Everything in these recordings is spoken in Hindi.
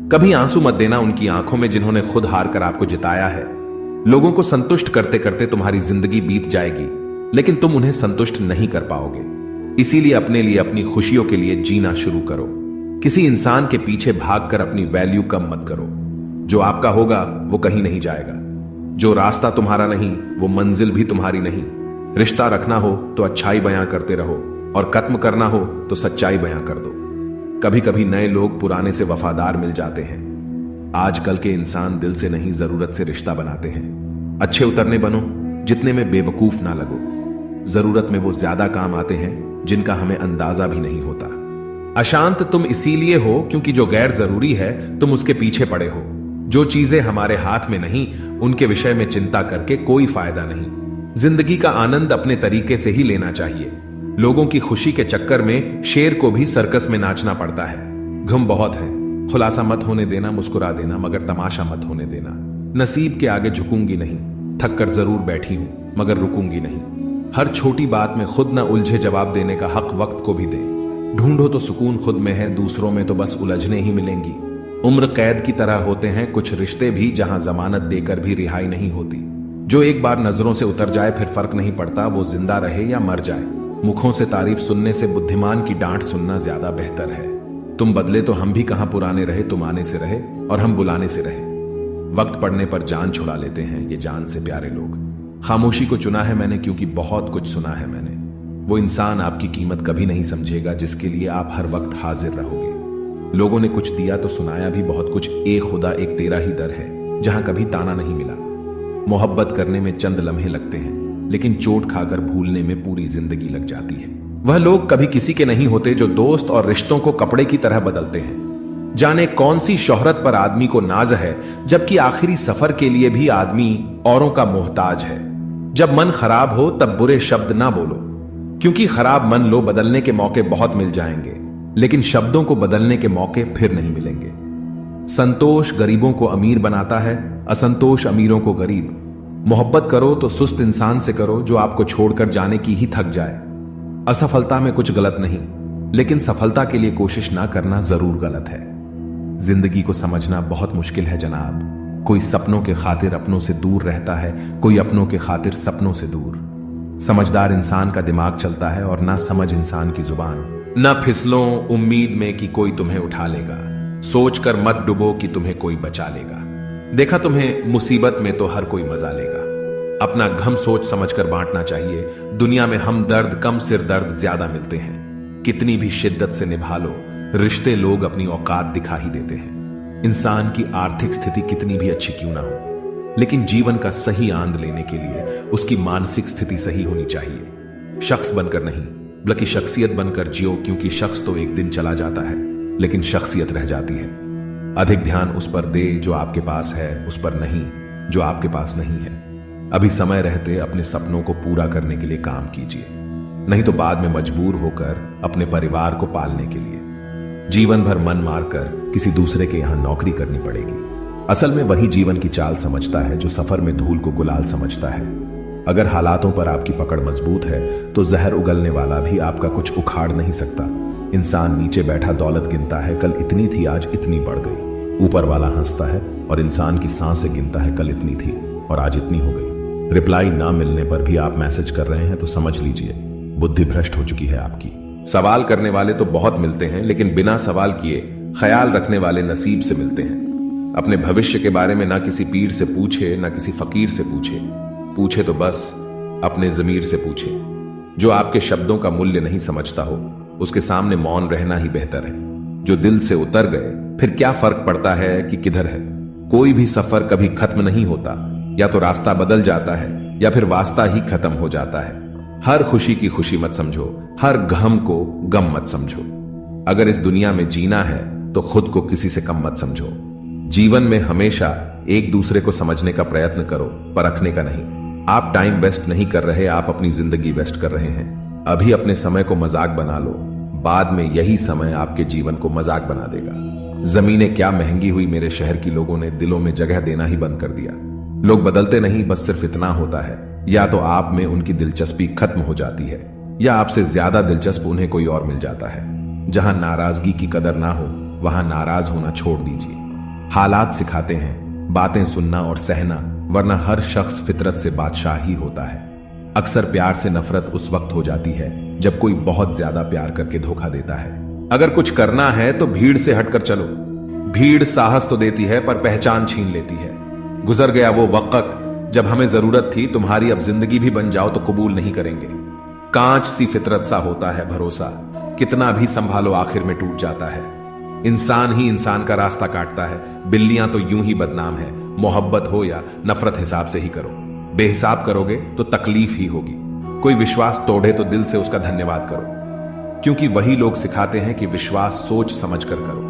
कभी आंसू मत देना उनकी आंखों में जिन्होंने खुद हार कर आपको जिताया है। लोगों को संतुष्ट करते करते तुम्हारी जिंदगी बीत जाएगी, लेकिन तुम उन्हें संतुष्ट नहीं कर पाओगे। इसीलिए अपने लिए, अपनी खुशियों के लिए जीना शुरू करो। किसी इंसान के पीछे भागकर अपनी वैल्यू कम मत करो। जो आपका होगा वो कहीं नहीं जाएगा। जो रास्ता तुम्हारा नहीं वो मंजिल भी तुम्हारी नहीं। रिश्ता रखना हो तो अच्छाई बयां करते रहो और खत्म करना हो तो सच्चाई बयां कर दो। कभी कभी नए लोग पुराने से वफादार मिल जाते हैं। आजकल के इंसान दिल से नहीं, जरूरत से रिश्ता बनाते हैं। अच्छे उतरने बनो, जितने में बेवकूफ ना लगो। जरूरत में वो ज्यादा काम आते हैं जिनका हमें अंदाजा भी नहीं होता। अशांत तुम इसीलिए हो क्योंकि जो गैर जरूरी है तुम उसके पीछे पड़े हो। जो चीजें हमारे हाथ में नहीं उनके विषय में चिंता करके कोई फायदा नहीं। जिंदगी का आनंद अपने तरीके से ही लेना चाहिए। लोगों की खुशी के चक्कर में शेर को भी सर्कस में नाचना पड़ता है। गम बहुत है, खुलासा मत होने देना, मुस्कुरा देना मगर तमाशा मत होने देना। नसीब के आगे झुकूंगी नहीं, थक कर जरूर बैठी हूं मगर रुकूंगी नहीं। हर छोटी बात में खुद न उलझे, जवाब देने का हक वक्त को भी दे। ढूंढो तो सुकून खुद में है, दूसरों में तो बस उलझने ही मिलेंगी। उम्र कैद की तरह होते हैं कुछ रिश्ते भी, जहां जमानत देकर भी रिहाई नहीं होती। जो एक बार नजरों से उतर जाए फिर फर्क नहीं पड़ता वो जिंदा रहे या मर जाए। मुखों से तारीफ सुनने से बुद्धिमान की डांट सुनना ज्यादा बेहतर है। तुम बदले तो हम भी कहां पुराने रहे, तुम आने से रहे और हम बुलाने से रहे। वक्त पड़ने पर जान छुड़ा लेते हैं ये जान से प्यारे लोग। खामोशी को चुना है मैंने क्योंकि बहुत कुछ सुना है मैंने। वो इंसान आपकी कीमत कभी नहीं समझेगा जिसके लिए आप हर वक्त हाजिर रहोगे। लोगों ने कुछ दिया तो सुनाया भी बहुत कुछ। एक खुदा एक तेरा ही दर है जहां कभी ताना नहीं मिला। मोहब्बत करने में चंद लम्हे लगते हैं लेकिन चोट खाकर भूलने में पूरी जिंदगी लग जाती है। वह लोग कभी किसी के नहीं होते जो दोस्त और रिश्तों को कपड़े की तरह बदलते हैं। जाने कौन सी शोहरत पर आदमी को नाज है जबकि आखिरी सफर के लिए भी आदमी औरों का मोहताज है। जब मन खराब हो तब बुरे शब्द ना बोलो, क्योंकि खराब मन लो बदलने के मौके बहुत मिल जाएंगे लेकिन शब्दों को बदलने के मौके फिर नहीं मिलेंगे। संतोष गरीबों को अमीर बनाता है, असंतोष अमीरों को गरीब। मोहब्बत करो तो सुस्त इंसान से करो जो आपको छोड़कर जाने की ही थक जाए। असफलता में कुछ गलत नहीं, लेकिन सफलता के लिए कोशिश ना करना जरूर गलत है। जिंदगी को समझना बहुत मुश्किल है जनाब। कोई सपनों के खातिर अपनों से दूर रहता है, कोई अपनों के खातिर सपनों से दूर। समझदार इंसान का दिमाग चलता है और ना समझ इंसान की जुबान। ना फिसलो उम्मीद में कि कोई तुम्हें उठा लेगा, सोच कर मत डुबो कि तुम्हें कोई बचा लेगा। देखा तुम्हें मुसीबत में तो हर कोई मजा लेगा। अपना गम सोच समझकर बांटना चाहिए। दुनिया में हम दर्द कम, सिर दर्द ज्यादा मिलते हैं। कितनी भी शिद्दत से निभा लो, रिश्ते लोग अपनी औकात दिखा ही देते हैं। इंसान की आर्थिक स्थिति कितनी भी अच्छी क्यों ना हो, लेकिन जीवन का सही आनंद लेने के लिए उसकी मानसिक स्थिति सही होनी चाहिए। शख्स बनकर नहीं बल्कि शख्सियत बनकर जियो, क्योंकि शख्स तो एक दिन चला जाता है लेकिन शख्सियत रह जाती है। अधिक ध्यान उस पर दे जो आपके पास है, उस पर नहीं जो आपके पास नहीं है। अभी समय रहते अपने सपनों को पूरा करने के लिए काम कीजिए, नहीं तो बाद में मजबूर होकर अपने परिवार को पालने के लिए जीवन भर मन मारकर किसी दूसरे के यहां नौकरी करनी पड़ेगी। असल में वही जीवन की चाल समझता है जो सफर में धूल को गुलाल समझता है। अगर हालातों पर आपकी पकड़ मजबूत है तो जहर उगलने वाला भी आपका कुछ उखाड़ नहीं सकता। इंसान नीचे बैठा दौलत गिनता है, कल इतनी थी आज इतनी बढ़ गई। ऊपर वाला हंसता है और इंसान की सांसें गिनता है, कल इतनी थी और आज इतनी हो गई। रिप्लाई ना मिलने पर भी आप मैसेज कर रहे हैं तो समझ लीजिए बुद्धि भ्रष्ट हो चुकी है आपकी। सवाल करने वाले तो बहुत मिलते हैं, लेकिन बिना सवाल किए ख्याल रखने वाले नसीब से मिलते हैं। अपने भविष्य के बारे में ना किसी पीर से पूछे ना किसी फकीर से पूछे। पूछे तो बस अपने जमीर से पूछे। जो आपके शब्दों का मूल्य नहीं समझता हो उसके सामने मौन रहना ही बेहतर है। जो दिल से उतर गए फिर क्या फर्क पड़ता है कि किधर है। कोई भी सफर कभी खत्म नहीं होता, या तो रास्ता बदल जाता है या फिर वास्ता ही खत्म हो जाता है। हर खुशी की खुशी मत समझो, हर गम को गम मत समझो। अगर इस दुनिया में जीना है तो खुद को किसी से कम मत समझो। जीवन में हमेशा एक दूसरे को समझने का प्रयत्न करो, परखने का नहीं। आप टाइम वेस्ट नहीं कर रहे, आप अपनी जिंदगी वेस्ट कर रहे हैं। अभी अपने समय को मजाक बना लो, बाद में यही समय आपके जीवन को मजाक बना देगा। जमीनें क्या महंगी हुई, मेरे शहर की लोगों ने दिलों में जगह देना ही बंद कर दिया। लोग बदलते नहीं, बस सिर्फ इतना होता है, या तो आप में उनकी दिलचस्पी खत्म हो जाती है या आपसे ज्यादा दिलचस्प उन्हें कोई और मिल जाता है। जहां नाराजगी की कदर ना हो वहां नाराज होना छोड़ दीजिए। हालात सिखाते हैं बातें सुनना और सहना, वरना हर शख्स फितरत से बादशाह ही होता है। अक्सर प्यार से नफरत उस वक्त हो जाती है जब कोई बहुत ज्यादा प्यार करके धोखा देता है। अगर कुछ करना है तो भीड़ से हटकर चलो। भीड़ साहस तो देती है पर पहचान छीन लेती है। गुजर गया वो वक्त जब हमें जरूरत थी तुम्हारी, अब जिंदगी भी बन जाओ तो कबूल नहीं करेंगे। कांच सी फितरत सा होता है भरोसा, कितना भी संभालो आखिर में टूट जाता है। इंसान ही इंसान का रास्ता काटता है, बिल्लियां तो यूं ही बदनाम है। मोहब्बत हो या नफरत हिसाब से ही करो, बेहिसाब करोगे तो तकलीफ ही होगी। कोई विश्वास तोड़े तो दिल से उसका धन्यवाद करो, क्योंकि वही लोग सिखाते हैं कि विश्वास सोच समझ कर करो।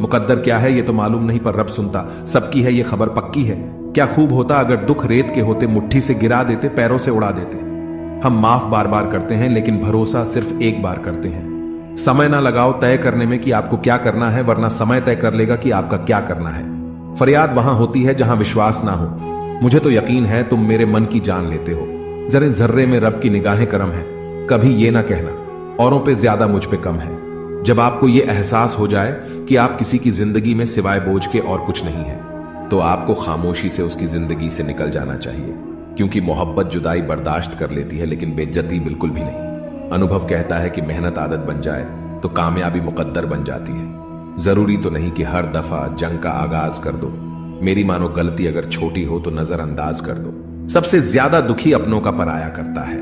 मुकद्दर क्या है ये तो मालूम नहीं, पर रब सुनता सबकी है ये खबर पक्की है। क्या खूब होता अगर दुख रेत के होते, मुट्ठी से गिरा देते, पैरों से उड़ा देते। हम माफ बार बार करते हैं लेकिन भरोसा सिर्फ एक बार करते हैं। समय ना लगाओ तय करने में कि आपको क्या करना है, वरना समय तय कर लेगा कि आपका क्या करना है। फरियाद वहां होती है जहां विश्वास ना हो। मुझे तो यकीन है तुम मेरे मन की जान लेते हो। जरे जर्रे में रब की निगाहें करम है। कभी ये ना कहना औरों पे ज्यादा मुझ पे कम है। जब आपको ये एहसास हो जाए कि आप किसी की जिंदगी में सिवाय बोझ के और कुछ नहीं है, तो आपको खामोशी से उसकी जिंदगी से निकल जाना चाहिए, क्योंकि मोहब्बत जुदाई बर्दाश्त कर लेती है लेकिन बेइज्जती बिल्कुल भी नहीं। अनुभव कहता है कि मेहनत आदत बन जाए तो कामयाबी मुकद्दर बन जाती है। जरूरी तो नहीं कि हर दफा जंग का आगाज कर दो। मेरी मानो गलती अगर छोटी हो तो नजरअंदाज कर दो। सबसे ज्यादा दुखी अपनों का पराया करता है।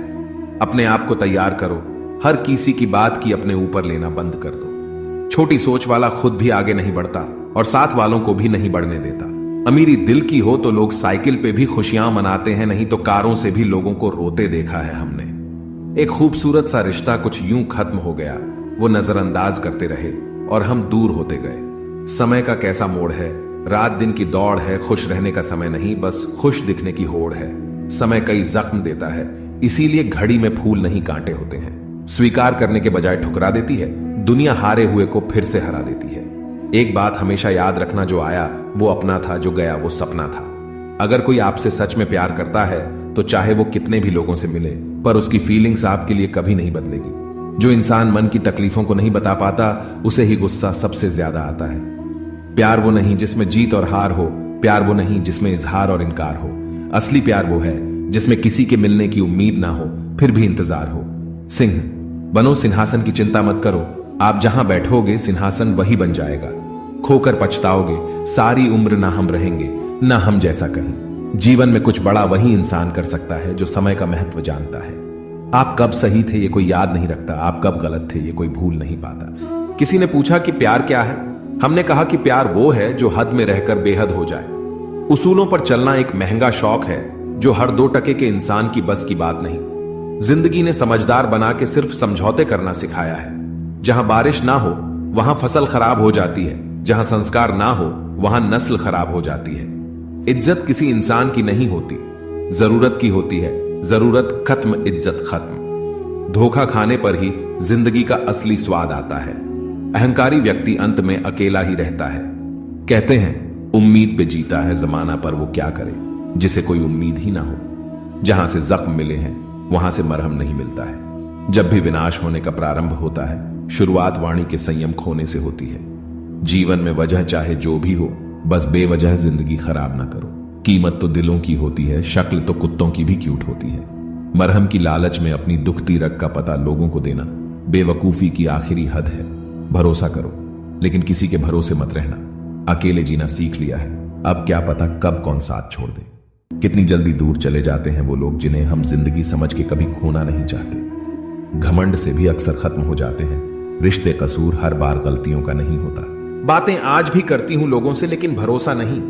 अपने आप को तैयार करो, हर किसी की बात की अपने ऊपर लेना बंद कर दो। छोटी सोच वाला खुद भी आगे नहीं बढ़ता और साथ वालों को भी नहीं बढ़ने देता। अमीरी दिल की हो तो लोग साइकिल पे भी खुशियां मनाते हैं, नहीं तो कारों से भी लोगों को रोते देखा है हमने। एक खूबसूरत सा रिश्ता कुछ यूं खत्म हो गया, वो नजरअंदाज करते रहे और हम दूर होते गए। समय का कैसा मोड़ है, रात दिन की दौड़ है, खुश रहने का समय नहीं, बस खुश दिखने की होड़ है। समय कई जख्म देता है, इसीलिए घड़ी में फूल नहीं कांटे होते हैं। स्वीकार करने के बजाय ठुकरा देती है, दुनिया हारे हुए को फिर से हरा देती है। एक बात हमेशा याद रखना, जो आया वो अपना था, जो गया वो सपना था। अगर कोई आपसे सच में प्यार करता है तो चाहे वो कितने भी लोगों से मिले, पर उसकी फीलिंग्स आपके लिए कभी नहीं बदलेगी। जो इंसान मन की तकलीफों को नहीं बता पाता, उसे ही गुस्सा सबसे ज्यादा आता है। प्यार वो नहीं जिसमें जीत और हार हो, प्यार वो नहीं जिसमें इजहार और इनकार हो। असली प्यार वो है जिसमें किसी के मिलने की उम्मीद ना हो, फिर भी इंतजार हो। सिंह बनो, सिंहासन की चिंता मत करो। आप जहां बैठोगे सिंहासन वही बन जाएगा। खोकर पछताओगे, सारी उम्र ना हम रहेंगे, ना हम जैसा कहीं। जीवन में कुछ बड़ा वही इंसान कर सकता है जो समय का महत्व जानता है। आप कब सही थे ये कोई याद नहीं रखता, आप कब गलत थे ये कोई भूल नहीं पाता। किसी ने पूछा कि प्यार क्या है, हमने कहा कि प्यार वो है जो हद में रहकर बेहद हो जाए। उसूलों पर चलना एक महंगा शौक है जो हर 2 टके के इंसान की बस की बात नहीं। जिंदगी ने समझदार बना के सिर्फ समझौते करना सिखाया है। जहां बारिश ना हो वहां फसल खराब हो जाती है, जहां संस्कार ना हो वहां नस्ल खराब हो जाती है। इज्जत किसी इंसान की नहीं होती, जरूरत की होती है। जरूरत खत्म, इज्जत खत्म। धोखा खाने पर ही जिंदगी का असली स्वाद आता है। अहंकारी व्यक्ति अंत में अकेला ही रहता है। कहते हैं उम्मीद पे जीता है जमाना, पर वो क्या करे जिसे कोई उम्मीद ही ना हो। जहां से जख्म मिले हैं वहां से मरहम नहीं मिलता है। जब भी विनाश होने का प्रारंभ होता है, शुरुआत वाणी के संयम खोने से होती है। जीवन में वजह चाहे जो भी हो, बस बेवजह जिंदगी खराब ना करो। कीमत तो दिलों की होती है, शक्ल तो कुत्तों की भी क्यूट होती है। मरहम की लालच में अपनी दुखती रग का पता लोगों को देना बेवकूफी की आखिरी हद है। भरोसा करो लेकिन किसी के भरोसे मत रहना। अकेले जीना सीख लिया है, अब क्या पता कब कौन साथ छोड़ दे। कितनी जल्दी दूर चले जाते हैं वो लोग जिन्हें हम जिंदगी समझ के कभी खोना नहीं चाहते। घमंड से भी अक्सर खत्म हो जाते हैं। रिश्ते कसूर हर बार गलतियों का नहीं होता। बातें आज भी करती हूं लोगों से लेकिन भरोसा नहीं।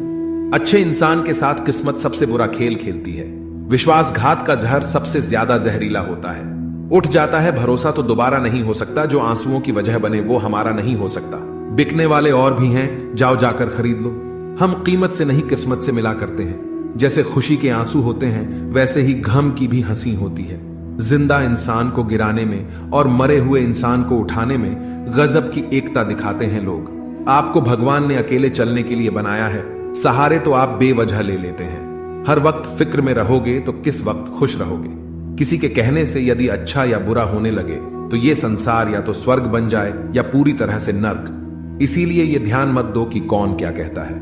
अच्छे इंसान के साथ किस्मत सबसे बुरा खेल खेलती है। विश्वासघात का जहर सबसे ज्यादा जहरीला होता है। उठ जाता है भरोसा तो दोबारा नहीं हो सकता। जो आंसुओं की वजह बने वो हमारा नहीं हो सकता। बिकने वाले और भी हैं, जाओ जाकर खरीद लो। हम कीमत से नहीं किस्मत से मिला करते हैं। जैसे खुशी के आंसू होते हैं वैसे ही गम की भी हंसी होती है। जिंदा इंसान को गिराने में और मरे हुए इंसान को उठाने में गजब की एकता दिखाते हैं लोग। आपको भगवान ने अकेले चलने के लिए बनाया है, सहारे तो आप बेवजह ले लेते हैं। हर वक्त फिक्र में रहोगे तो किस वक्त खुश रहोगे। किसी के कहने से यदि अच्छा या बुरा होने लगे तो ये संसार या तो स्वर्ग बन जाए या पूरी तरह से नर्क। इसीलिए यह ध्यान मत दो कि कौन क्या कहता है।